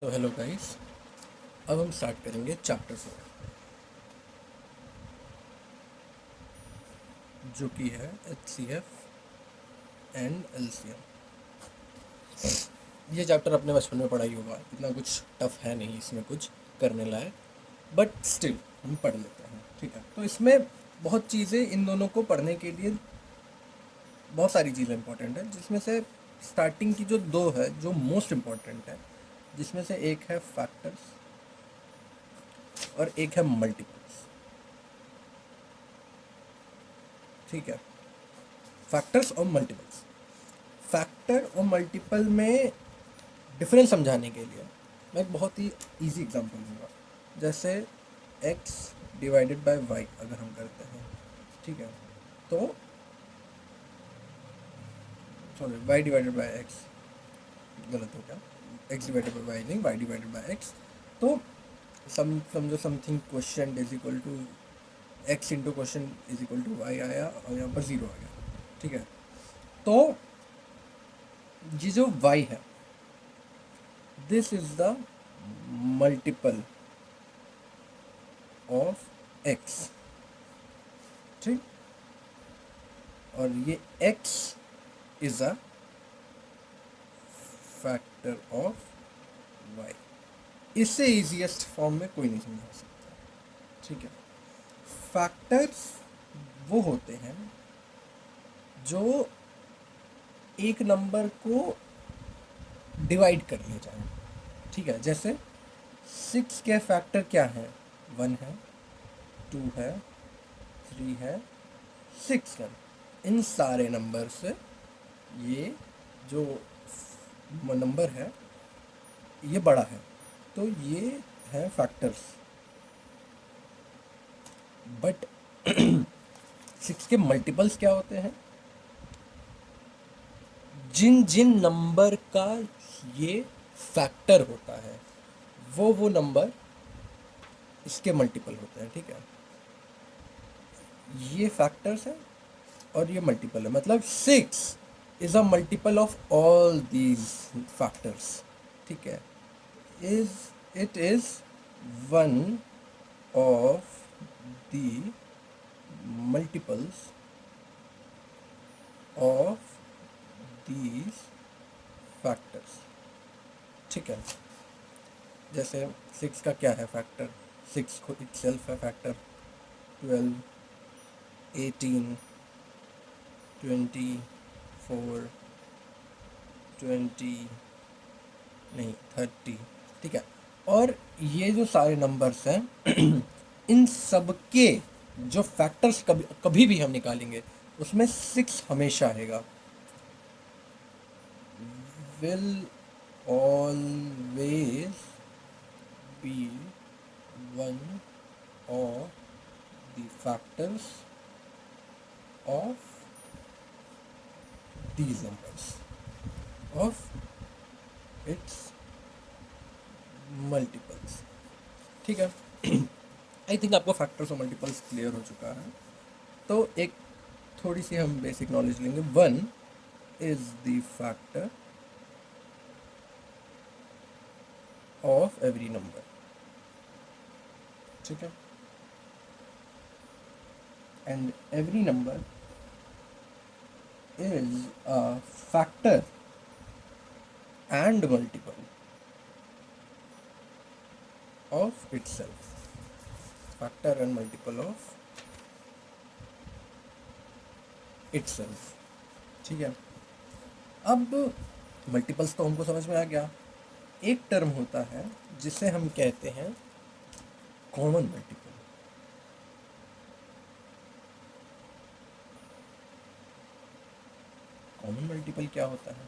तो hello guys. अब हम स्टार्ट करेंगे चैप्टर 4, जो कि है HCF एंड LCM। ये चैप्टर अपने बचपन में पढ़ा ही होगा, इतना कुछ टफ है नहीं इसमें कुछ करने लायक, बट स्टिल हम पढ़ लेते हैं। ठीक है, तो इसमें बहुत चीज़ें इन दोनों को पढ़ने के लिए बहुत सारी चीज़ें इंपॉर्टेंट है, जिसमें से स्टार्टिंग की जो दो है जो मोस्ट इम्पॉर्टेंट है, जिसमें से एक है फैक्टर्स और एक है मल्टीपल्स। ठीक है, फैक्टर्स और मल्टीपल्स। फैक्टर और मल्टीपल में डिफरेंस समझाने के लिए मैं एक बहुत ही इजी एग्जांपल दूंगा। जैसे x डिवाइडेड बाय y अगर हम करते हैं, ठीक है, तो sorry y divided by x गलत हो गया, x डिवाइडेड बाय y नहीं, y डिवाइडेड बाय x। तो समझो something question is equal to x into question is equal to y आया और यहाँ पर 0 आ गया। ठीक है, तो ये जो y है, this is the multiple of x। ठीक, और ये x is a factor of y। इससे इजीएस्ट फॉर्म में कोई नहीं समझा सकता। ठीक है, फैक्टर्स वो होते हैं जो एक नंबर को डिवाइड कर ले जाए। ठीक है, जैसे 6 के फैक्टर क्या है? 1 है, 2 है, 3 है, 6 है। इन सारे नंबर से ये जो नंबर है ये बड़ा है, तो ये है फैक्टर्स। बट 6 के मल्टीपल्स क्या होते हैं? जिन जिन नंबर का ये फैक्टर होता है वो नंबर इसके मल्टीपल होते हैं। ठीक है, ये फैक्टर्स है और ये मल्टीपल है, मतलब 6 is a multiple of all these factors. ठीक है, is it is one of the multiples of these factors. ठीक है, जैसे 6 का क्या है फैक्टर? 6 खुद इटसेल्फ है फैक्टर। 12, 18, 24, 20 नहीं 30। ठीक है, और ये जो सारे नंबर्स हैं इन सब के जो फैक्टर्स कभी कभी भी हम निकालेंगे उसमें 6 हमेशा आएगा। Will always be one of the factors of these numbers of its multiples। ठीक है, आई थिंक आपको फैक्टर्स और मल्टीपल्स क्लियर हो चुका है। तो एक थोड़ी सी हम बेसिक नॉलेज लेंगे। 1 is the factor of every number. ठीक है, and every number is a factor and multiple of itself। Factor and multiple of itself। ठीक है, अब मल्टीपल्स तो हमको समझ में आ गया। एक टर्म होता है जिसे हम कहते हैं कॉमन मल्टीपल। कॉमन मल्टीपल क्या होता है?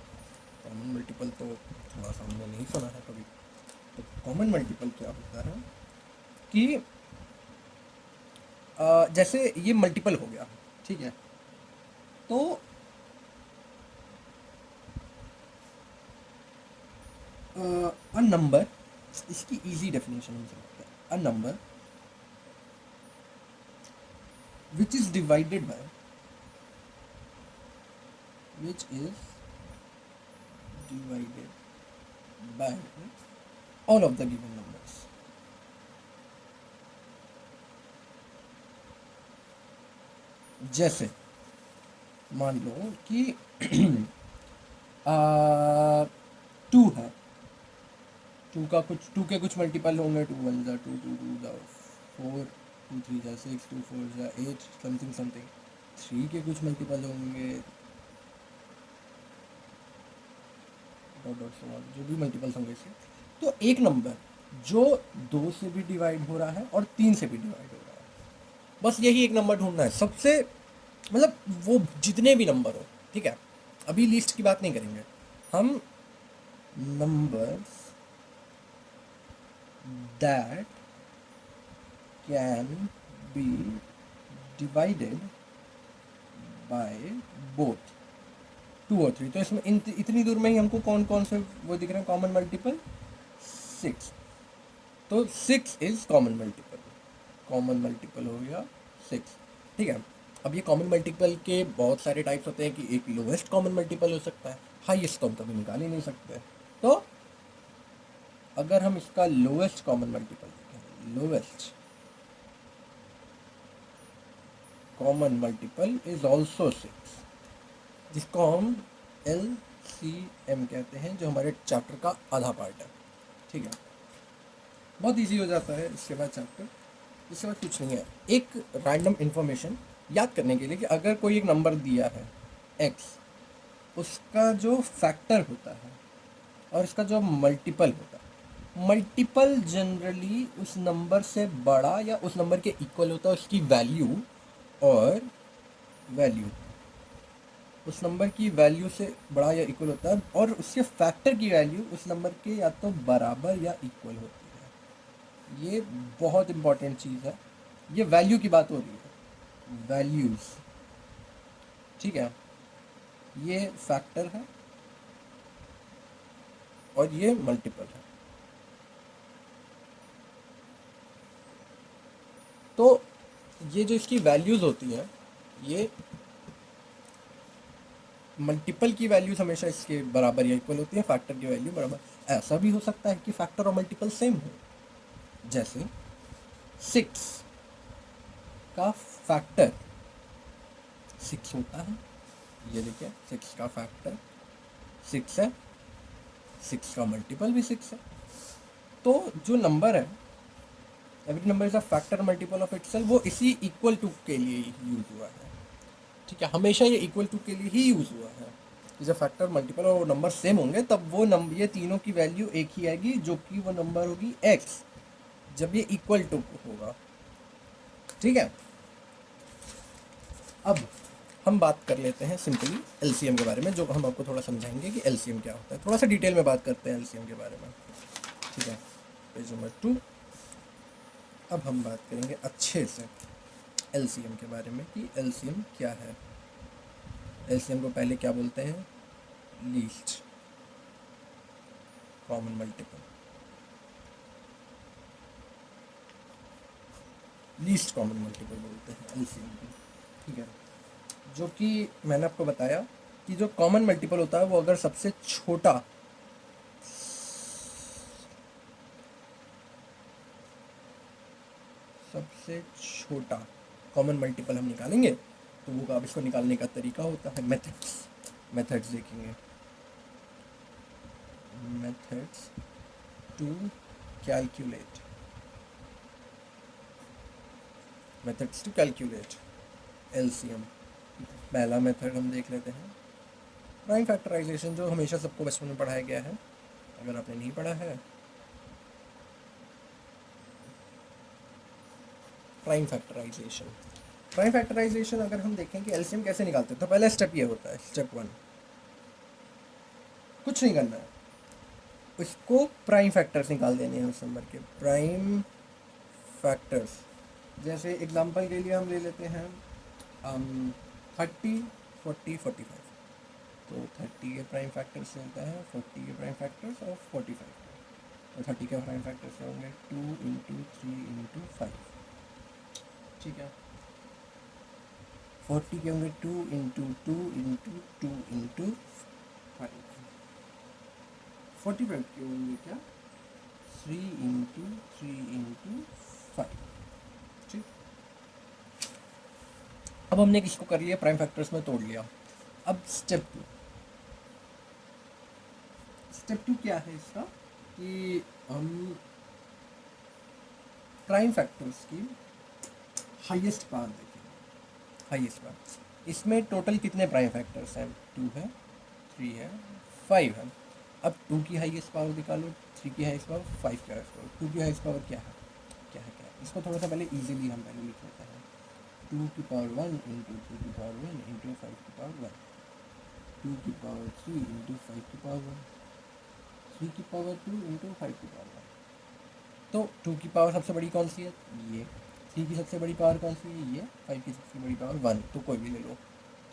कॉमन मल्टीपल तो थोड़ा सा हमने नहीं सुना है कभी। तो कॉमन मल्टीपल क्या होता है कि जैसे ये मल्टीपल हो गया, ठीक है, तो अ नंबर, इसकी इजी डेफिनेशन हम समझते हैं। A number which is divided by which is divided by all of the given numbers. जैसे मान लो कि 2 है, 2 के कुछ मल्टीपल होंगे, 2 1 जा 2, 2 2 जा 4, 2 3 जा 6, 2 4 जा 8, समथिंग समथिंग। 3 के कुछ मल्टीपल होंगे, डॉट डॉट सो ऑन, जो भी मल्टीपल्स होंगे इसके। तो एक नंबर जो 2 से भी डिवाइड हो रहा है और 3 से भी डिवाइड हो रहा है, बस यही एक नंबर ढूंढना है सबसे, मतलब वो जितने भी नंबर हो, ठीक है। अभी लिस्ट की बात नहीं करेंगे हम, numbers that can be divided by both 2 और 3। तो इसमें इतनी दूर में ही हमको कौन कौन से वो दिख रहे हैं कॉमन मल्टीपल, 6। तो 6 इज कॉमन मल्टीपल हो गया 6, ठीक है। अब ये कॉमन मल्टीपल के बहुत सारे टाइप्स होते हैं कि एक लोवेस्ट कॉमन मल्टीपल हो सकता है, हाईएस्ट तो हम कभी निकाल ही नहीं सकते। तो अगर हम इसका लोवेस्ट कॉमन मल्टीपल देखें, lowest common multiple is also 6, जिसको हम LCM कहते हैं, जो हमारे चैप्टर का आधा पार्ट है, ठीक है। बहुत इजी हो जाता है इसके बाद चैप्टर। इसके बाद कुछ नहीं है, एक रैंडम इन्फॉर्मेशन याद करने के लिए कि अगर कोई एक नंबर दिया है x, उसका जो फैक्टर होता है और इसका जो मल्टीपल होता है, मल्टीपल जनरली उस नंबर से बड़ा या उस नंबर के इक्वल होता है, उसकी वैल्यू और वैल्यू उस नंबर की वैल्यू से बड़ा या इक्वल होता है, और उसके फैक्टर की वैल्यू उस नंबर के या तो बराबर या इक्वल होती है। ये बहुत इंपॉर्टेंट चीज़ है, ये वैल्यू की बात हो रही है, वैल्यूज़, ठीक है। ये फैक्टर है और ये मल्टीपल है। तो ये जो इसकी वैल्यूज़ होती हैं, ये मल्टीपल की वैल्यूज हमेशा इसके बराबर या इक्वल होती है, फैक्टर की वैल्यू बराबर। ऐसा भी हो सकता है कि फैक्टर और मल्टीपल सेम हो, जैसे 6 का फैक्टर 6 होता है, ये देखिए 6 का फैक्टर 6 है, 6 का मल्टीपल भी 6 है। तो जो नंबर है, every number is a factor multiple of itself, वो इसी इक्वल टू के लिए यूज हुआ है, ठीक है। हमेशा ये इक्वल टू के लिए ही यूज़ हुआ है। जब फैक्टर मल्टीपल और वो नंबर सेम होंगे तब वो नंबर, ये तीनों की वैल्यू एक ही आएगी, जो कि वो नंबर होगी x, जब ये इक्वल टू होगा, ठीक है। अब हम बात कर लेते हैं सिंपली LCM के बारे में, जो हम आपको थोड़ा समझाएंगे कि LCM क्या होता है। थोड़ा सा डिटेल में बात करते हैं LCM के बारे में, ठीक है। Page number 2। अब हम बात करेंगे अच्छे से LCM के बारे में कि LCM क्या है। LCM को पहले क्या बोलते हैं, least common multiple, least common multiple बोलते हैं LCM को, ठीक है। जो कि मैंने आपको बताया कि जो कॉमन मल्टीपल होता है वो अगर सबसे छोटा कॉमन मल्टीपल हम निकालेंगे, तो वो अब इसको निकालने का तरीका होता है मेथड्स देखेंगे, मेथड्स टू कैलकुलेट LCM। पहला मेथड हम देख लेते हैं प्राइम फैक्टराइजेशन, जो हमेशा सबको बचपन में पढ़ाया गया है। अगर आपने नहीं पढ़ा है, प्राइम फैक्टराइजेशन अगर हम देखें कि LCM कैसे निकालते हैं, तो पहला स्टेप ये होता है, स्टेप 1, कुछ नहीं करना है, उसको प्राइम फैक्टर्स निकाल देने हैं उस नंबर के, प्राइम फैक्टर्स। जैसे एग्जांपल के लिए हम ले लेते हैं 30 40 45, तो 30 के प्राइम फैक्टर्स से होता है 40 के प्राइम फैक्टर्स और 45, तो 30 के प्राइम फैक्टर्स से होंगे 2 × 3 × 5, ठीक है। 40 के होंगे 2 × 2 × 2 × 5, 45 के होंगे क्या 3 इंटू 3 इंटू 5। ठीक, अब हमने किसको कर लिया, प्राइम फैक्टर्स में तोड़ लिया। अब स्टेप टू क्या है इसका, कि हम प्राइम फैक्टर्स की हाईएस्ट पावर देखेंगे। हाईएस्ट पावर, इसमें टोटल कितने प्राइम फैक्टर्स हैं, 2 है, 3 है, 5 है। अब 2 की हाईएस्ट पावर निकालो, 3 की हाईएस्ट पावर, 5 की हाईएस्ट पावर। 2 की हाईएस्ट पावर क्या है, क्या है, क्या है, इसको थोड़ा सा पहले इजीली हम पहले लिख लेते हैं। 2 की पावर 1 इंटू 2 की पावर 1 इंटू 5 की पावर 1, 2 की पावर 3 इंटू 5 की पावर 1, 3 की पावर 2 इंटू 5 की पावर 1। तो 2 की पावर सबसे बड़ी कौन सी है, ये। 3 की सबसे बड़ी पावर कौन सी है, ये। 5 की सबसे बड़ी पावर 1, तो कोई भी ले लो।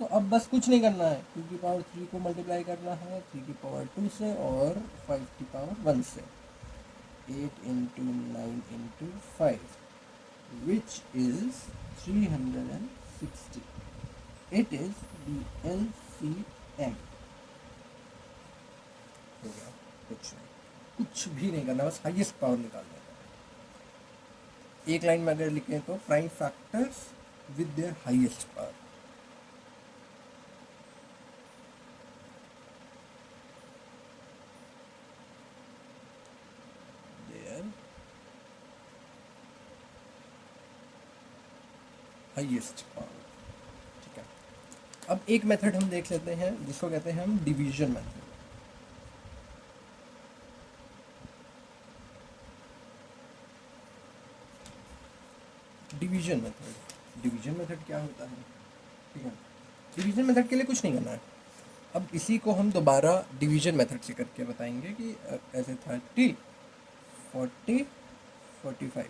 तो अब बस कुछ नहीं करना है, 2 की पावर 3 को मल्टीप्लाई करना है 3 की पावर 2 से और 5 की पावर 1 से। 8 into 9 into 5 which is 360. It is the LCM. हो गया, कुछ भी नहीं करना, बस हाईएस्ट पावर निकालना है। एक लाइन में अगर लिखें तो prime factors with their highest power. Highest power, ठीक है। अब एक मेथड हम देख लेते हैं जिसको कहते हैं हम डिवीजन मेथड। डिवीजन मेथड क्या होता है, ठीक है। डिवीजन मेथड के लिए कुछ नहीं करना है। अब इसी को हम दोबारा डिवीजन मेथड से करके बताएंगे कि ऐसे 30 40 45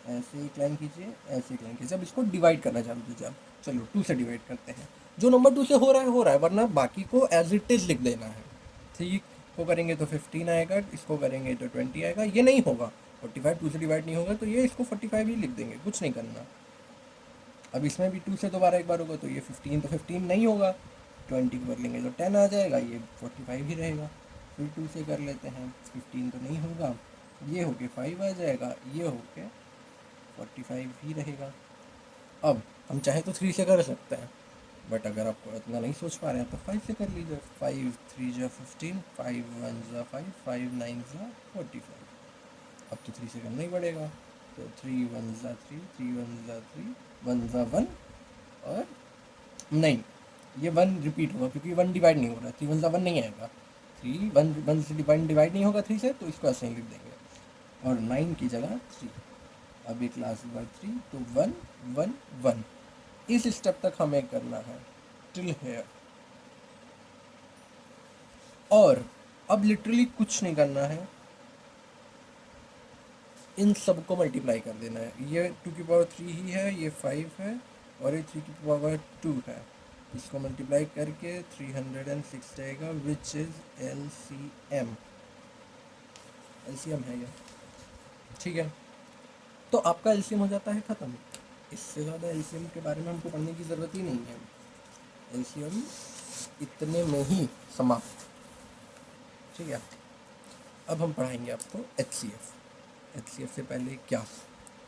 ऐसे एक लाइन कीजिए, ऐसे एक लाइन कीजिए। अब इसको डिवाइड करना चालू कीजिए। अब चलो 2 से डिवाइड करते हैं। जो नंबर 2 से हो रहा है, वरना बाकी को एज इट इज़ लिख देना है। 3 को करेंगे तो 15 आएगा, इसको करेंगे तो 20 आएगा। ये नहीं होगा, 45 2 से डिवाइड नहीं होगा, तो ये इसको 45 ही लिख देंगे, कुछ नहीं करना। अब इसमें भी 2 से दोबारा एक बार होगा, तो ये 15 तो 15 नहीं होगा, 20 को कर लेंगे तो 10 आ जाएगा, ये 45 ही रहेगा। फिर 2 से कर लेते हैं, 15 तो नहीं होगा, ये हो के 5 आ जाएगा, ये हो के 45 ही रहेगा। अब हम चाहे तो 3 से कर सकते हैं, बट अगर आपको इतना नहीं सोच पा रहे हैं तो 5 से कर लीजिए। 5 3 जा 15, 5 1 जा 5, 5 9 जा 45। अब तो 3 से करना ही पड़ेगा, तो 3 1 जा 3, 3 1 जा 3, 1 जा 1, और नहीं, ये 1 रिपीट होगा क्योंकि 1 डिवाइड नहीं हो रहा। 3 1 जा 1 नहीं आएगा, 3 1 से डिवाइड नहीं होगा 3 से, तो इसको ऐसे ही लिख देंगे, और 9 की जगह 3। अब एक लास्ट बार 3, तो 1 1 1। इस स्टेप तक हमें करना है टिल हेयर। और अब लिटरली कुछ नहीं करना है, इन सब को मल्टीप्लाई कर देना है। ये 2 की पावर 3 ही है, ये 5 है, और ये 3 की पावर 2 है। इसको मल्टीप्लाई करके 306 जाएगा, विच इज़ LCM। LCM है ये, ठीक है। तो आपका LCM हो जाता है ख़त्म। इससे ज़्यादा LCM के बारे में हमको पढ़ने की ज़रूरत ही नहीं है। LCM इतने में ही समाप्त, ठीक है। अब हम पढ़ाएंगे आपको HCF। HCF से पहले क्या,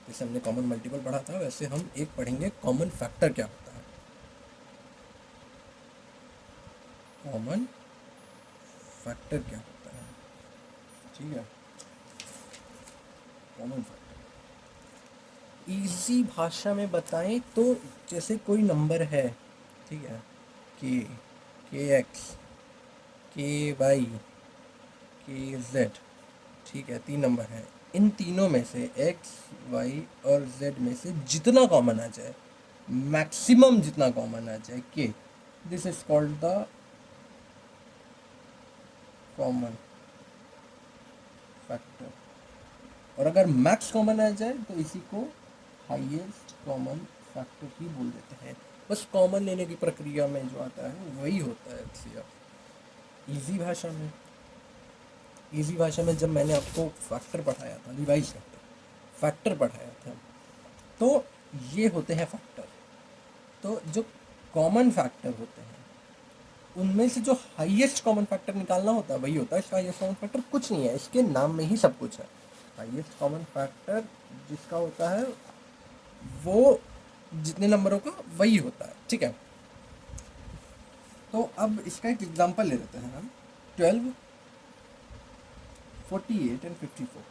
जैसे हमने कॉमन मल्टीपल पढ़ा था, वैसे हम एक पढ़ेंगे कॉमन फैक्टर क्या होता है। कॉमन फैक्टर क्या होता है, ठीक है। कॉमन फैक्टर इजी भाषा में बताएं तो जैसे कोई नंबर है, ठीक है, KX KY KZ, ठीक है, 3 नंबर हैं। इन तीनों में से X Y और Z में से जितना कॉमन आ जाए, मैक्सिमम जितना कॉमन आ जाए, K, this is called the common factor. और अगर मैक्स कॉमन आ जाए तो इसी को हाईएस्ट कॉमन फैक्टर ही बोल देते हैं। बस कॉमन लेने की प्रक्रिया में जो आता है वही होता है HCF। इजी भाषा में जब मैंने आपको फैक्टर पढ़ाया था, रिवाइज करते फैक्टर पढ़ाया था, तो ये होते हैं फैक्टर। तो जो कॉमन फैक्टर होते हैं उनमें से जो हाईएस्ट कॉमन फैक्टर निकालना होता है वही होता है इसका हाईएस्ट कॉमन फैक्टर। कुछ नहीं है, इसके नाम में ही सब कुछ है। हाईएस्ट कॉमन फैक्टर जिसका होता है वो जितने नंबरों का वही होता है, ठीक है। तो अब इसका एक एग्जांपल ले लेते हैं हम। 12, 48 एंड 54।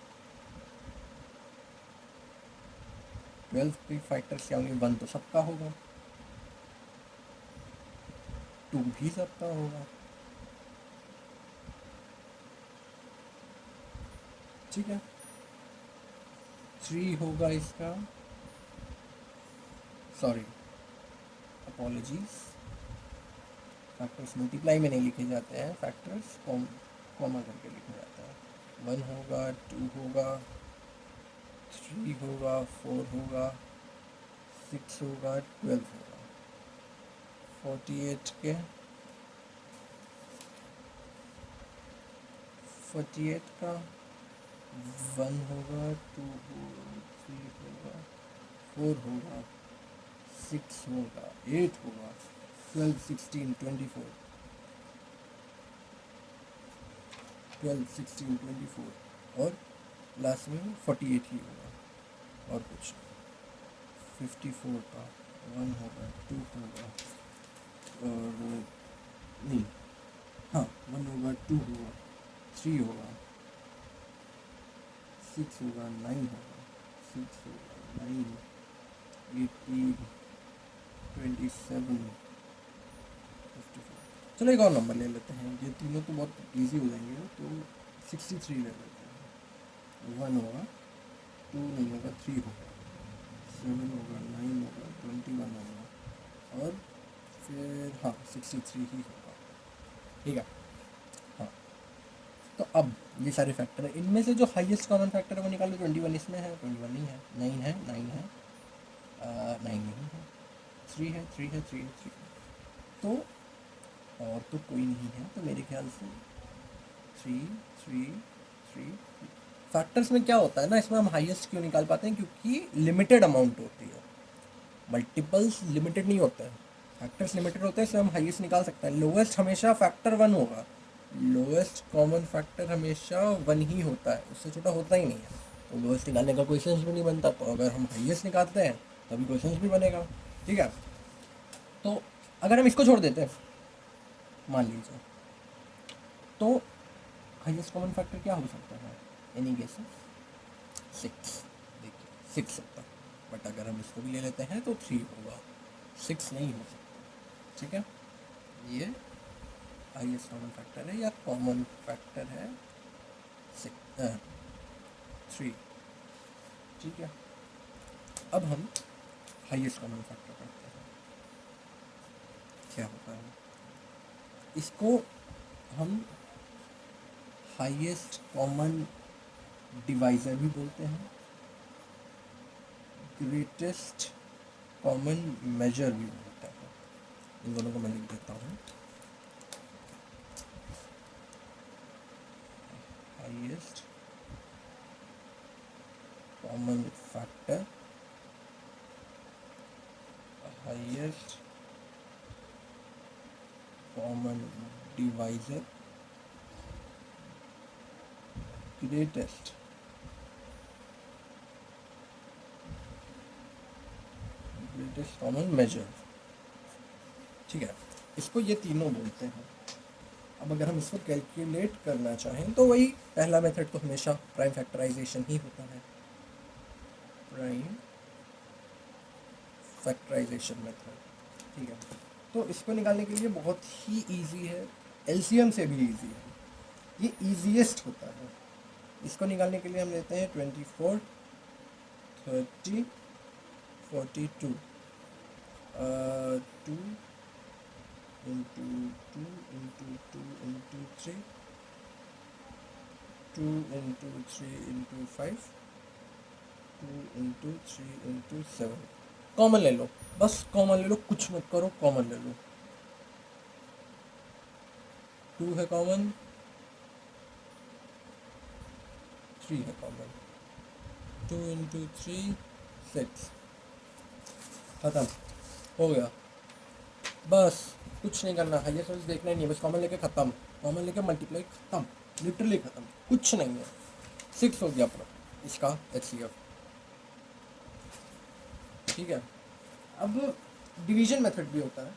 12 के फैक्टर्स क्या होंगे? 1 तो सबका होगा, 2 भी सबका होगा, ठीक है। 3 होगा इसका, सॉरी अपॉलॉजीज, फैक्टर्स मल्टीप्लाई में नहीं लिखे जाते हैं, फैक्टर्स कॉमा करके लिखे जाते हैं। 1 होगा, 2 होगा, 3 होगा, 4 होगा, 6 होगा, 12 होगा। 48 के 48 का 1 होगा, 2 होगा, 3 होगा, 4 होगा, 6 होगा, 8 होगा, 12, 16, 24, 12, 16, 24 और लास्ट में 48 ही होगा और कुछ। 54 का 1 होगा, 2 होगा और नहीं, हाँ 1 होगा, 2 होगा, 3 होगा, 6 होगा, 9 होगा, 6 होगा, 9, 18, 27, 54। चलो एक और नंबर ले लेते हैं, ये तीनों तो बहुत इजी हो जाएंगे, तो 63 ले लेते हैं। 1 होगा, 2 नहीं होगा, 3 होगा, 7 होगा, 9 होगा, 21 होगा और फिर हाँ 63 ही होगा, ठीक है। हाँ, तो अब ये सारे फैक्टर हैं, इनमें से जो हाईएस्ट कॉमन फैक्टर है वो निकालो। 21 इसमें है, 21 नहीं है, 9 है, 9 है, 9 नहीं है, 3 है, 3 है, 3 है, 3 है। तो और तो कोई नहीं है, तो मेरे ख्याल से 3, 3, 3। फैक्टर्स में क्या होता है ना, इसमें हम हाईएस्ट क्यों निकाल पाते हैं? क्योंकि लिमिटेड अमाउंट होती है, मल्टीपल्स लिमिटेड नहीं होते हैं, फैक्टर्स लिमिटेड होते हैं, इसलिए हम हाईएस्ट निकाल सकते हैं। लोएस्ट हमेशा फैक्टर 1 होगा, लोएस्ट कॉमन फैक्टर हमेशा 1 ही होता है, उससे छोटा होता ही नहीं है। तो लोएस्ट निकालने का क्वेश्चन भी नहीं बनता, तो अगर हम हाईएस्ट निकालते हैं तभी क्वेश्चन भी बनेगा, ठीक है। तो अगर हम इसको छोड़ देते हैं मान लीजिए, तो हाईएस्ट कॉमन फैक्टर क्या हो सकता है? Any guesses? 6, देखिए 6 सकता है, बट अगर हम इसको भी ले लेते हैं तो 3 होगा, 6 नहीं हो सकता, ठीक है। ये हाईएस्ट कॉमन फैक्टर है या कॉमन फैक्टर है 3, ठीक है। अब हम हाईएस्ट कॉमन फैक्टर करते हैं, क्या होता है इसको हम हाईएस्ट कॉमन डिवाइज़र भी बोलते हैं, ग्रेटेस्ट कॉमन मेजर भी बोलते हैं। इन दोनों को मैं लिख देता हूँ। Highest common factor, highest common divisor, greatest common measure, ठीक है। इसको ये तीनों बोलते हैं। अब अगर हम इसको कैलकुलेट करना चाहें तो वही पहला मेथड तो हमेशा प्राइम फैक्टराइजेशन ही होता है, प्राइम फैक्टराइजेशन मेथड, ठीक है। तो इसको निकालने के लिए बहुत ही इजी है, एलसीएम से भी इजी है, ये ईजीएस्ट होता है। इसको निकालने के लिए हम लेते हैं 24, 30, 42, 2 into 2 into 2 into 3, 2 into 3 into 5, 2 into 3 into 7। Common ले लो, बस कॉमन ले लो, कुछ मत करो, कॉमन ले लो। 2 है कॉमन, 3 है कॉमन, 2 into 3, 6, खत्म हो गया। बस कुछ नहीं करना, हाइयर सर्विस देखना ही नहीं है, बस कॉमन लेके ख़त्म, कॉमन लेके मल्टीप्लाई ख़त्म, लिटरली ख़त्म, कुछ नहीं है। 6 हो गया पूरा इसका HCF। ठीक है, अब डिवीजन मेथड भी होता है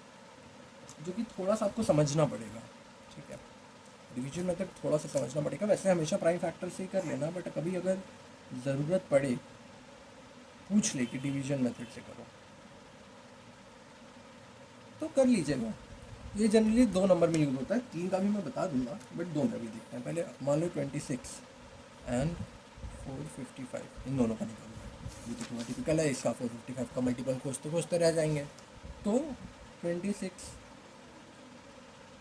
जो कि थोड़ा सा आपको समझना पड़ेगा। ठीक है, डिवीजन मेथड थोड़ा सा समझना पड़ेगा। वैसे हमेशा प्राइम फैक्टर से ही कर लेना, बट कभी अगर ज़रूरत पड़े पूछ ले कि डिवीजन मेथड से करो तो कर लीजिएगा। ये जनरली 2 नंबर में यूज़ होता है, 3 का भी मैं बता दूंगा, बट 2 में भी देखते हैं। पहले मान लो 26 एंड 455, इन दोनों का निकालना है। ये तो थोड़ा टिपिकल है, इसका 455 का मल्टीपल खोजते खोजते रह जाएंगे। तो 26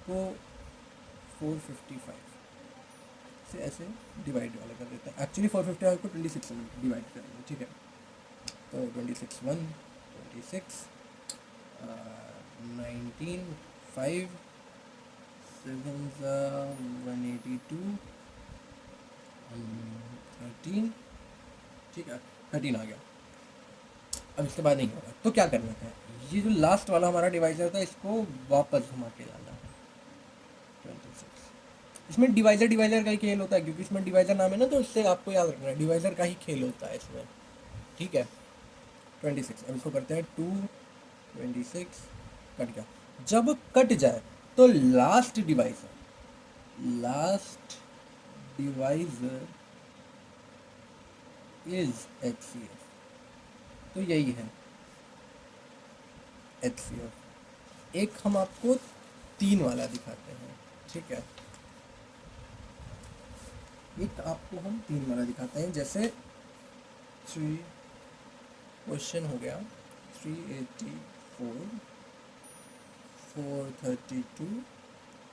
को 455 से ऐसे डिवाइड वाला कर देते हैं। एक्चुअली 455 को 26 से डिवाइड करेंगे। ठीक है, तो 26 1 26 19 5 7 182 13। ठीक है, 13 आ गया। अब इसके बाद नहीं होगा तो क्या करना है, ये जो लास्ट वाला हमारा डिवाइजर था इसको वापस घुमा के लाना है 26। इसमें डिवाइजर डिवाइजर का ही खेल होता है, क्योंकि इसमें डिवाइजर नाम है ना, तो इससे आपको याद रखना है डिवाइजर का ही खेल होता है इसमें। ठीक है, 26। अब इसको करते हैं 2 26 कट गया। जब कट जाए तो लास्ट डिवाइजर इज HCF। तो यही है HCF। एक हम आपको 3 वाला दिखाते हैं। ठीक है, एक आपको हम 3 वाला दिखाते हैं। जैसे 3 क्वेश्चन हो गया 384 432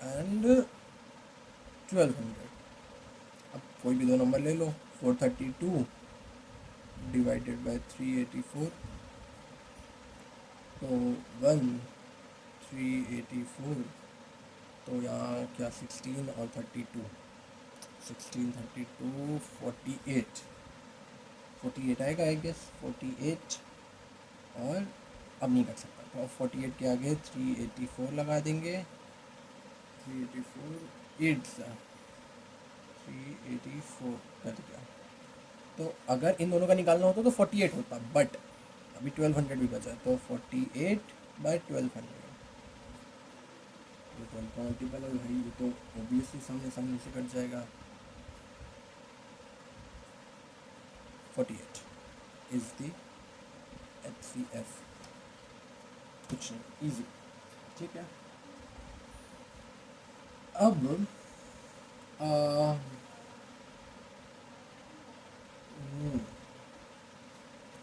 एंड 1200। अब कोई भी 2 नंबर ले लो। 432 डिवाइडेड बाय 384, तो 1 384, तो यहाँ क्या 16 और 32, 16 32 48 आएगा आई गेस। 48 और अब नहीं कर सकता, तो अब 48 के आगे 384 लगा देंगे। 384 8 384 कर दिया। तो अगर इन दोनों का निकालना होता तो 48 होता, बट अभी 1200 भी बचा, तो 48 बाय 1200। ये 12 का मल्टीपल है भाई, ये तो ऑब्वियसली सामने सामने से कट जाएगा। 48 इज द HCF। कुछ नहीं, इजी। ठीक है, अब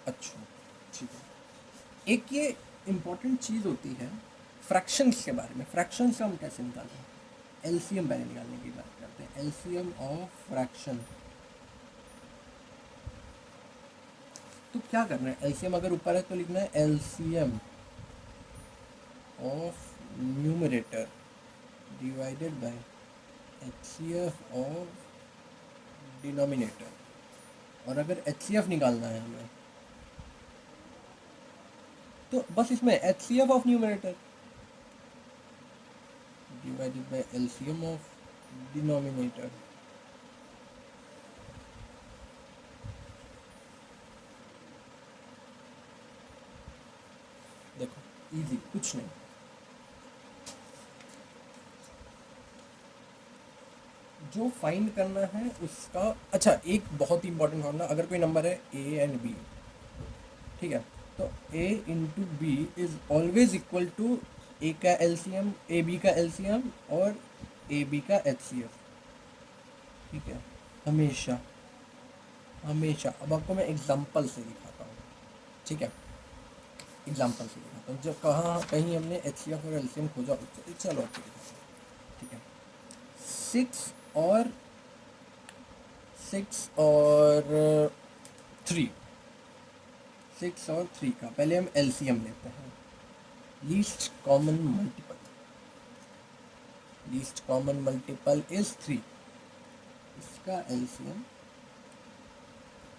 अच्छा, ठीक है, एक ये इम्पोर्टेंट चीज़ होती है फ्रैक्शंस के बारे में। फ्रैक्शंस हम कैसे निकालें, LCM पहले निकालने की बात करते हैं। LCM ऑफ फ्रैक्शन, तो क्या करना है, LCM अगर ऊपर है तो लिखना है LCM of numerator divided by HCF of denominator. और अगर HCF निकालना है हमें तो बस इसमें HCF of numerator divided by LCM of denominator. देखो इजी, कुछ नहीं। जो फाइंड करना है उसका, अच्छा एक बहुत ही इंपॉर्टेंट फॉर्मूला, अगर कोई नंबर है A एंड B, ठीक है, तो A into B is always equal to A का LCM, AB का LCM और AB का HCF। ठीक है, हमेशा हमेशा। अब आपको मैं एग्जांपल से दिखाता हूँ। ठीक है, एग्जांपल से दिखाता हूँ, जब कहाँ कहीं हमने HCF और LCM खोजा। चलो आपको दिखाता हूँ। ठीक है, 6 और 3, 6 और 3 का पहले हम LCM लेते हैं। Least common multiple is 3। इसका LCM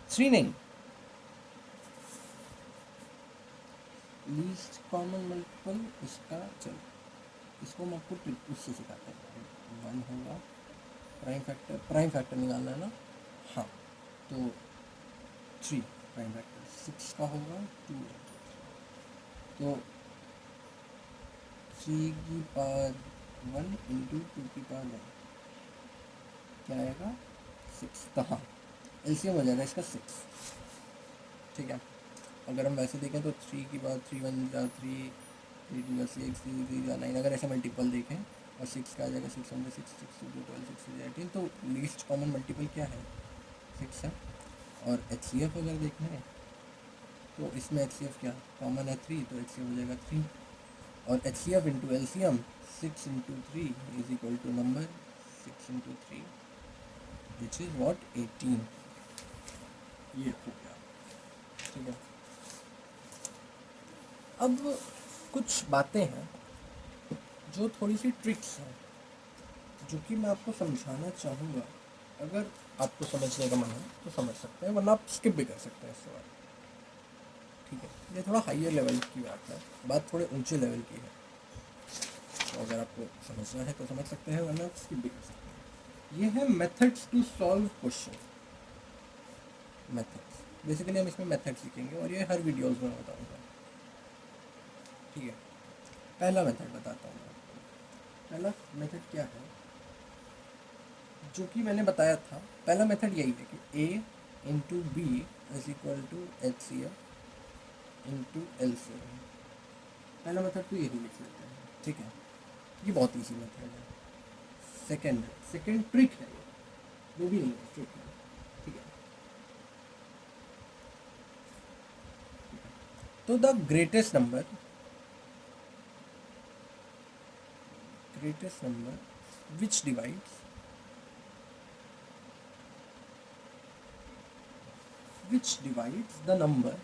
3 नहीं, लीस्ट कॉमन मल्टीपल इसका, चलो इसको हम आपको उससे सिखाते हैं। 1 होगा प्राइम फैक्टर निकालना है ना, हाँ, तो 3 प्राइम फैक्टर 6 का होगा 2, तो 3 की पावर 1 इंटू 2 की पावर 1 क्या आएगा 6, तो हाँ एलसीएम हो जाएगा इसका 6। ठीक है, अगर हम वैसे देखें तो 3 की पावर 3 1 जा 3, 3 2 6, 3 3 जा 9, अगर ऐसे मल्टीपल देखें और 6 का आ जाएगा 6 1 6 6 2 12 6 18, तो लीस्ट कॉमन मल्टीपल क्या है 6 है। और एचसीएफ अगर देखना है तो इसमें एचसीएफ क्या कॉमन है 3, तो एचसीएफ हो जाएगा 3, और HCF into LCM 6 into 3 is equal to number 6 into 3 which is what 18, ये हो गया। ठीक है, अब कुछ बातें हैं जो थोड़ी सी ट्रिक्स हैं जो कि मैं आपको समझाना चाहूँगा। अगर आपको समझने का मन है तो समझ सकते हैं, वरना आप स्किप भी कर सकते हैं इस सवाल। ठीक है, ये थोड़ा हाइयर लेवल की बात है, बात थोड़े ऊंचे लेवल की है, तो अगर आपको समझना है तो समझ सकते हैं, वरना आप स्किप भी कर सकते हैं। ये है methods to solve question. Methods basically हम इसमें मेथड सीखेंगे और ये हर वीडियोज़ में बताऊँगा। ठीक है, पहला मेथड बताता हूँ मैं आपको। पहला मेथड क्या है जो कि मैंने बताया था, पहला मेथड यही है कि A into B is equal to H C F into L C M. पहला मेथड तो यही लिख लेते हैं। ठीक है, ये बहुत ईजी मेथड है। सेकेंड ट्रिक है, वो भी नहीं है, ट्रिक है। ठीक है, तो the greatest number which divides the number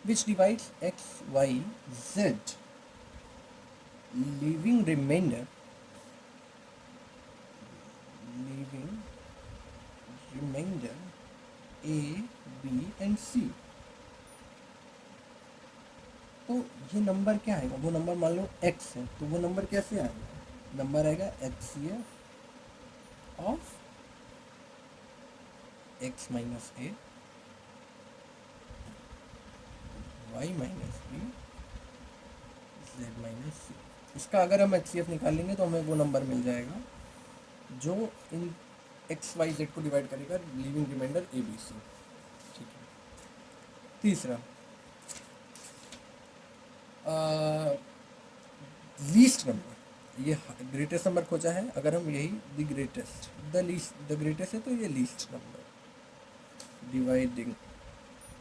which divides x y z leaving remainder a b and c। तो ये नंबर क्या आएगा, वो नंबर मान लो x है, तो वो नंबर कैसे आएगा, नंबर आएगा HCF of x minus A y minus B z minus C. इसका अगर हम HCF निकाल लेंगे तो हमें वो नंबर मिल जाएगा जो इन एक्स वाई जेड को डिवाइड करेगा, leaving remainder a b c. ठीक है, तीसरा लीस्ट नंबर, ये ग्रेटेस्ट नंबर खोजा है, अगर हम यही द ग्रेटेस्ट है तो ये least number dividing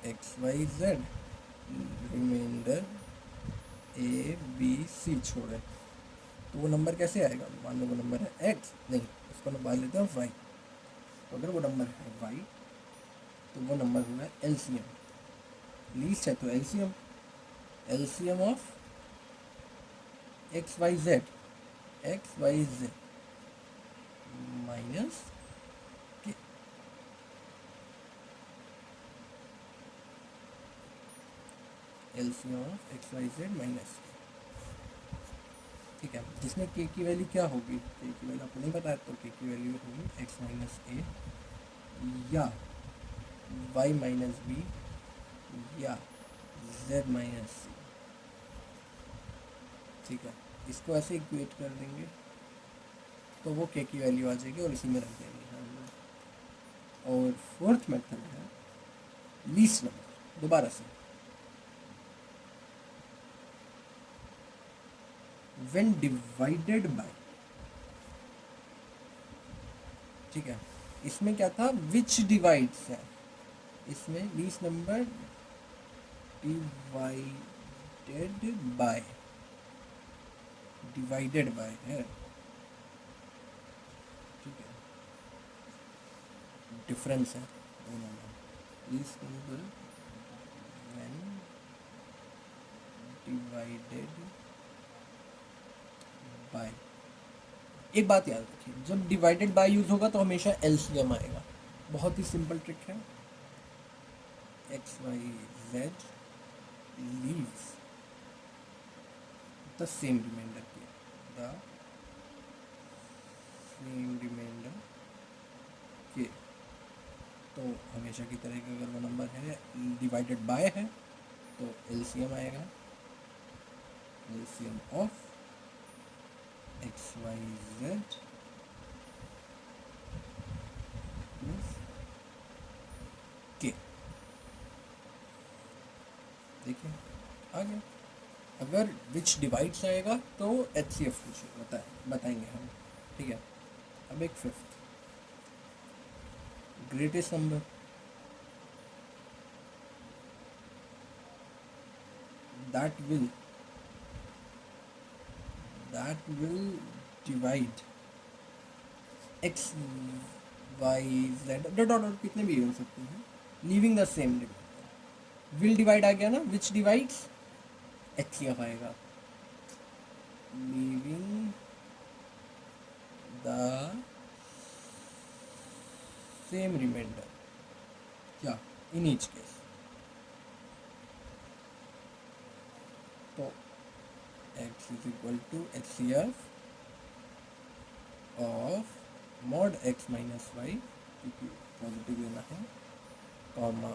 x Y z remainder a b c छोड़े, तो वो नंबर कैसे आएगा, मान लो वो नंबर है एक्स, नहीं उसको निकाल लेते हैं वाई, तो अगर वो नंबर है वाई तो वो नंबर होगा एलसीएम। लीस्ट है तो LCM of x Y Z minus K, LCM of x Y Z minus K. ठीक है, जिसमें के की वैल्यू क्या होगी, के की वैल्यू आपको नहीं पता है, तो के की वैल्यू होगी एक्स माइनस ए या वाई माइनस बी या जेड माइनस सी। ठीक है, इसको ऐसे इक्वेट कर देंगे तो वो के की वैल्यू आ जाएगी और इसी में रख देंगे हम लोग। और फोर्थ मेथड है लीस्ट नंबर, दोबारा से when divided by। ठीक है, इसमें क्या था which divides है, इसमें लीस्ट नंबर डिवाइडेड बाय है। ठीक है, डिफरेंस है दोनों में, least number when divided by. एक बात याद रखिए, जब डिवाइडेड बाय यूज होगा तो हमेशा एलसीएम आएगा। बहुत ही सिंपल ट्रिक है, x Y z leaves the same remainder k, the same remainder k. तो हमेशा की तरह का अगर वो नंबर है डिवाइडेड बाय है तो एलसीएम आएगा, LCM of x Y z plus k. देखिए आ गया। अगर विच डिवाइड्स आएगा तो एच सी एफ बताएंगे हम, ठीक है। अब एक fifth, greatest number, that will divide x y z dot कितने भी हो सकते हैं, leaving the same divide. Will divide आ गया ना, which divides H C F आएगा, लीविंग द सेम रिमाइंडर, क्या इन ईच केस। तो x is equal to H C F of mod x minus Y, क्योंकि पॉजिटिव लेना है, comma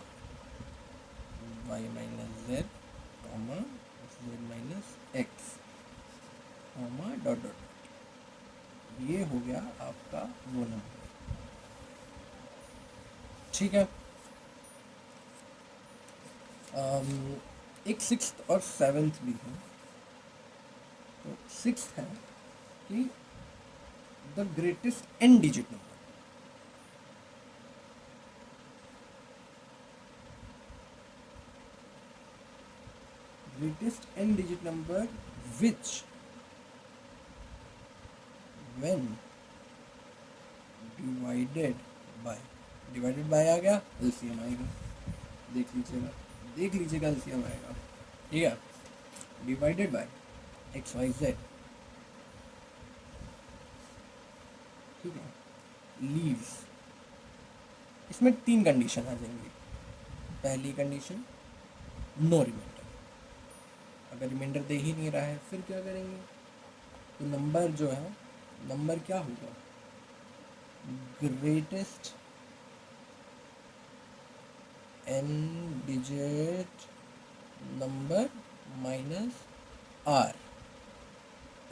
y minus Z, comma z minus X, comma dot dot. ये हो गया आपका वो नंबर, ठीक है। एक सिक्स्थ और सेवेंथ भी है। तो सिक्स्थ है कि the greatest n digit number, greatest n digit number which when divided by आ गया, एलसीएम आएगा, देख लीजिएगा एलसीएम आएगा, ठीक है। Divided by x Y z, ठीक है, लीव्स। इसमें 3 कंडीशन आ जाएंगी। पहली कंडीशन नो रिमाइंडर, अगर रिमाइंडर दे ही नहीं रहा है फिर क्या करेंगे, तो नंबर जो है, नंबर क्या होगा, greatest n digit number minus r।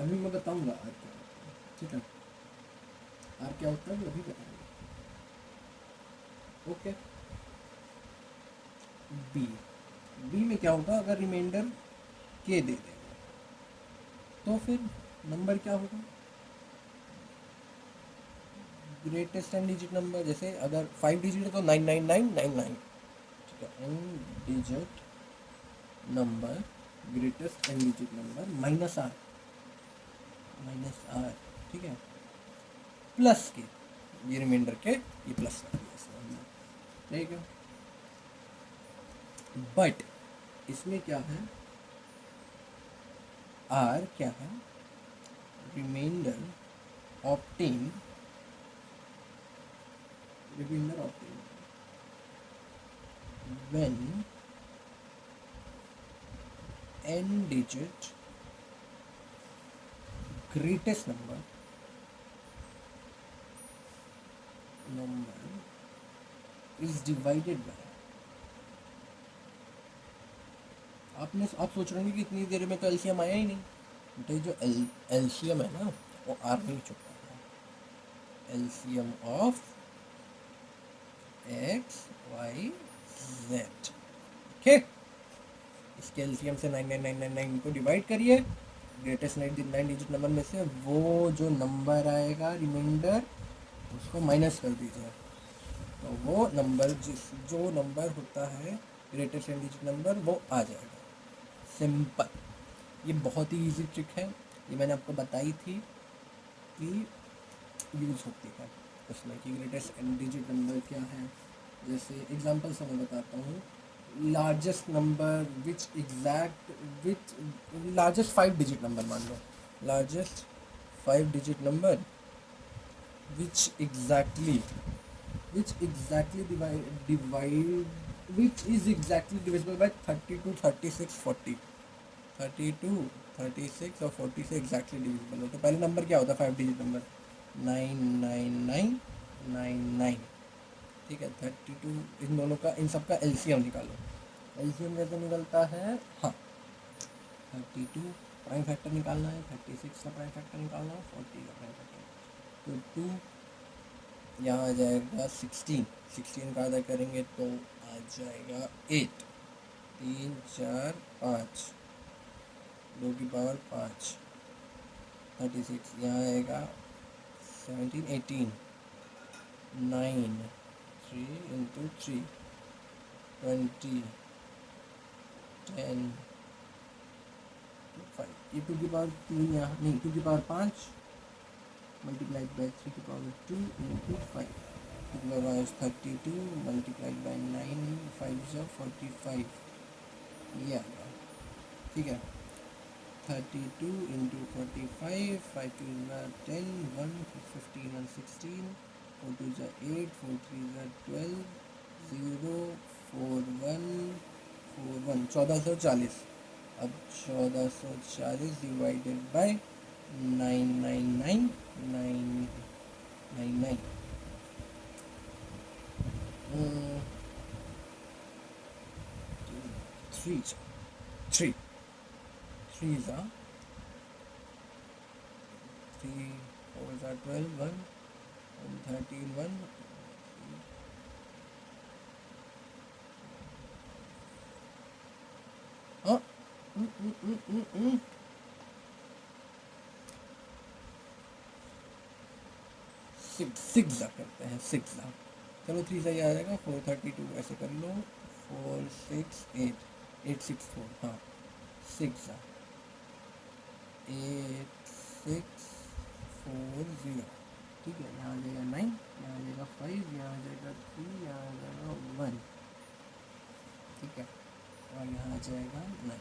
अभी मैं बताऊंगा r क्या होता है, ठीक है, r क्या होता है वो अभी बताऊंगा, ओके। बी में क्या होगा, अगर रिमाइंडर के दे देगा तो फिर नंबर क्या होगा, ग्रेटेस्ट n डिजिट नंबर। जैसे अगर 5 डिजिट है तो 99999, ठीक है, n digit number, greatest n digit number minus r, ठीक है, प्लस के, ये रिमाइंडर के ये प्लस कर दिया इसमें, ठीक है। बट इसमें क्या है, r क्या है, remainder obtain when n digit greatest number is divided by, आप सोच रहे होंगे कि इतनी देर में तो एलसीएम आया ही नहीं, तो जो एलसीएम है ना वो आर नहीं चुका है, LCM of x Y z, ठीक। इसके एलसीएम से 99999 को डिवाइड करिए, ग्रेटेस्ट 9 डिजिट नंबर में से वो जो नंबर आएगा रिमाइंडर उसको माइनस कर दीजिए, तो वो नंबर जो नंबर होता है ग्रेटेस्ट n डिजिट नंबर वो आ जाएगा। सिंपल, ये बहुत ही इजी ट्रिक है, ये मैंने आपको बताई थी कि यूज़ होती है उसमें कि ग्रेटेस्ट n डिजिट नंबर क्या है। जैसे एग्जांपल से मैं बताता हूँ, largest number which largest 5 digit number मान लो, largest 5 digit number which exactly divisible by 32, 36, 40, 32, 36 और 40 से एग्जैक्टली डिविजिबल हो। तो पहले नंबर क्या होता है 5 डिजिट नंबर? 99999। ठीक है, 32 इन दोनों का, इन सब का एलसीएम निकालो। एलसीएम कैसे निकलता है? हाँ, 32 प्राइम फैक्टर निकालना है, 36 का प्राइम फैक्टर निकालना है, 40 का प्राइम फैक्टर। तो 2 यहाँ आ जाएगा 16, 16 का आधा करेंगे तो आ जाएगा 8, 3 4 5, 2 की पावर 5, 36 यहाँ आएगा 17 18, 9 3 इंटू 3 20 10 5, ये 2 की पावर 2 यहाँ नहीं, 2 की पावर 5 मल्टीप्लाइड बाई 3 की पावर 2 इंटू 5, 2 की पावर 32 मल्टीप्लाइड बाई 9 5 जो 45, ये आ गया। ठीक है, 32 इंटू 45, 5 2 10, 1 15 1 16, 4 2 8, 4 3 12, 0 4 1 4 1 1440। अब 1440 divided by 999999, 3 3 3 are 3 4 are 12 1 and 13 1 हाँ 6 करते हैं 6। चलो 3 सही आ जाएगा, 432 ऐसे कर लो, 4 6 8 8 6 4, हाँ 6 8 6 4 0। ठीक है, यहाँ आ जाएगा 9, यहाँ आ जाएगा 5, यहाँ आ जाएगा 3, यहाँ आ जाएगा 1। ठीक है, और यहाँ आ जाएगा 9,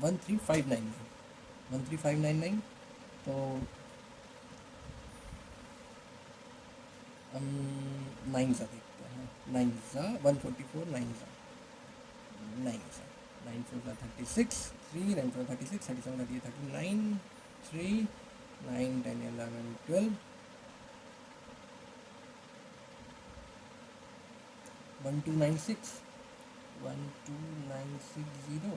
13599, 13599। तो हम 9 सा देखते हैं, 9 सा 144, 9 सा 9 सा 9 4 सा 36, 3 9 4 36, 37 38 39, 3 9 10 11 12, 1296 12960,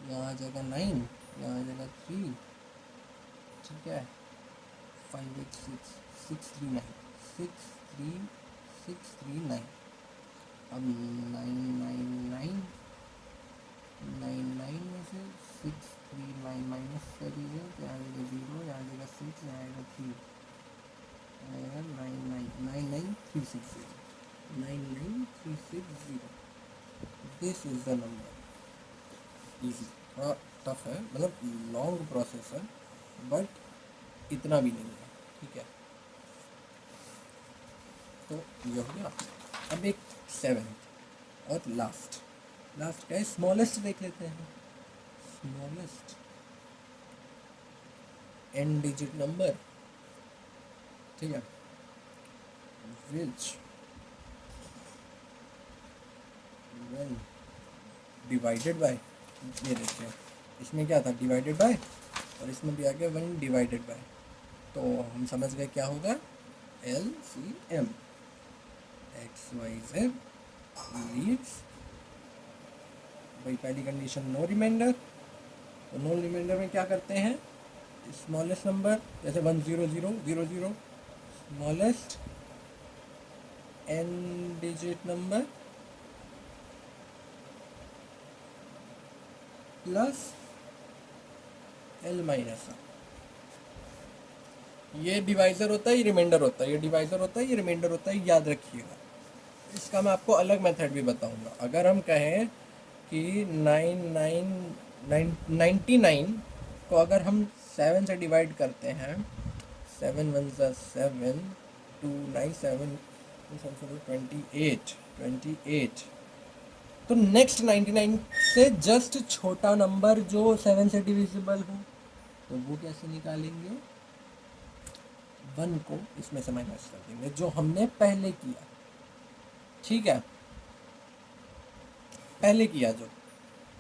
यहाँ आ जाएगा 9, यहाँ आ जाएगा 3। ठीक है, 586 639 63639। अब 999 में से 639 माइनस कर दीजिए, तो यहाँ आएगा 0, यहाँ आएगा 6, यहाँ आएगा 3, आएगा 99360, 99360। This is the number. Easy, थोड़ा टफ है, मतलब लॉन्ग प्रोसेस है, बट इतना भी नहीं है। ठीक है, तो ये हो गया। अब एक 7th और लास्ट क्या है, स्मॉलेस्ट देख लेते हैं। Smallest n digit number. ठीक है, विच when डिवाइडेड बाय, ये देखिए इसमें क्या था डिवाइडेड बाय, और इसमें भी आ गया 1 डिवाइडेड बाय। तो हम समझ गए क्या होगा, LCM XYZ लीव्स, वही पहली कंडीशन नो रिमाइंडर। तो नो रिमाइंडर में क्या करते हैं, स्मॉलेस्ट नंबर जैसे 10000, smallest n digit number plus L minus. ये डिवाइज़र होता है, ये रिमाइंडर होता है, ये डिवाइज़र होता है, ये रिमाइंडर होता है, याद रखिएगा। इसका मैं आपको अलग मेथड भी बताऊंगा। अगर हम कहें कि 99 को अगर हम 7 से डिवाइड करते हैं, 7 1 7, 2 9 7 28, तो नेक्स्ट 99 से जस्ट छोटा नंबर जो 7 से डिविजिबल हो, तो वो कैसे निकालेंगे, 1 को इसमें से माइनस कर देंगे जो हमने पहले किया। ठीक है, पहले किया जो,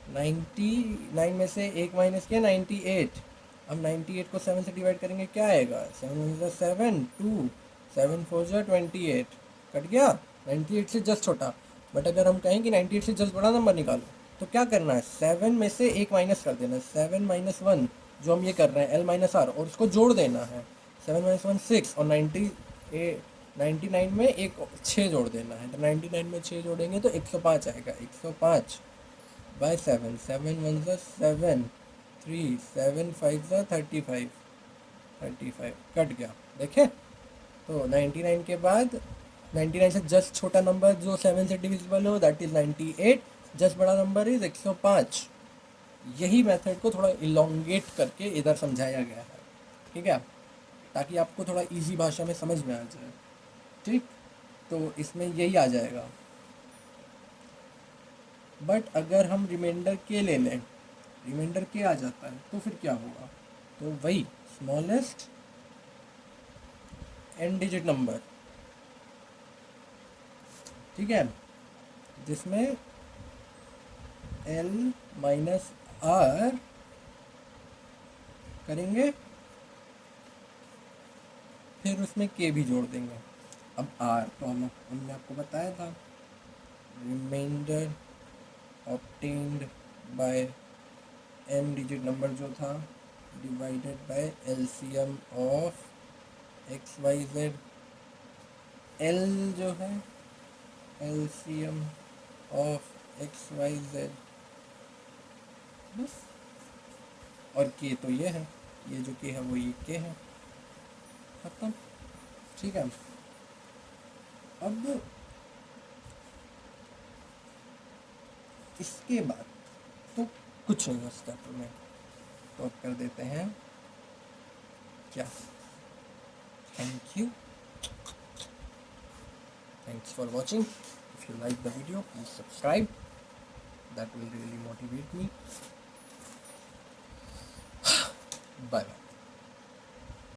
99 में से एक माइनस किया 98। अब 98 को 7 से डिवाइड करेंगे, क्या आएगा? 7 2 7 4 28, कट गया। 98 से जस्ट छोटा। बट अगर हम कहें कि 98 से जस्ट बड़ा नंबर निकालो, तो क्या करना है? 7 में से एक माइनस कर देना है, 7 माइनस 1, जो हम ये कर रहे हैं एल माइनस आर, और उसको जोड़ देना है। 7 माइनस 1 6, और 99 में एक 6 जोड़ देना है। तो 99 में 6 जोड़ेंगे तो 105 आएगा। 105 बाय 7, 7 1 7, 3 7 5 35, 35 कट गया। देखे तो 99 के बाद 99 से जस्ट छोटा नंबर जो 7 से डिविजिबल हो, दैट इज़ 98। जस्ट बड़ा नंबर इज़ 105। यही मेथड को थोड़ा इलोंगेट करके इधर समझाया गया है, ठीक है, ताकि आपको थोड़ा इजी भाषा में समझ में आ जाए। ठीक, तो इसमें यही आ जाएगा। बट अगर हम रिमाइंडर के ले लें, रिमाइंडर के आ जाता है, तो फिर क्या होगा? तो वही स्मॉलेस्ट n डिजिट नंबर, ठीक है, जिसमें l माइनस आर करेंगे, फिर उसमें k भी जोड़ देंगे। अब r तो हमने आपको बताया था, remainder obtained by n digit number जो था divided by LCM of XYZ। L जो है LCM ऑफ XYZ बस, और k तो ये है, ये जो k है वो ये k है, खत्म। ठीक है, अब इसके बाद तो कुछ नहीं है स्टेप में, तो अब कर देते हैं क्या? Thank you, thanks for watching. If you like the video please subscribe, that will really motivate me. Bye bye.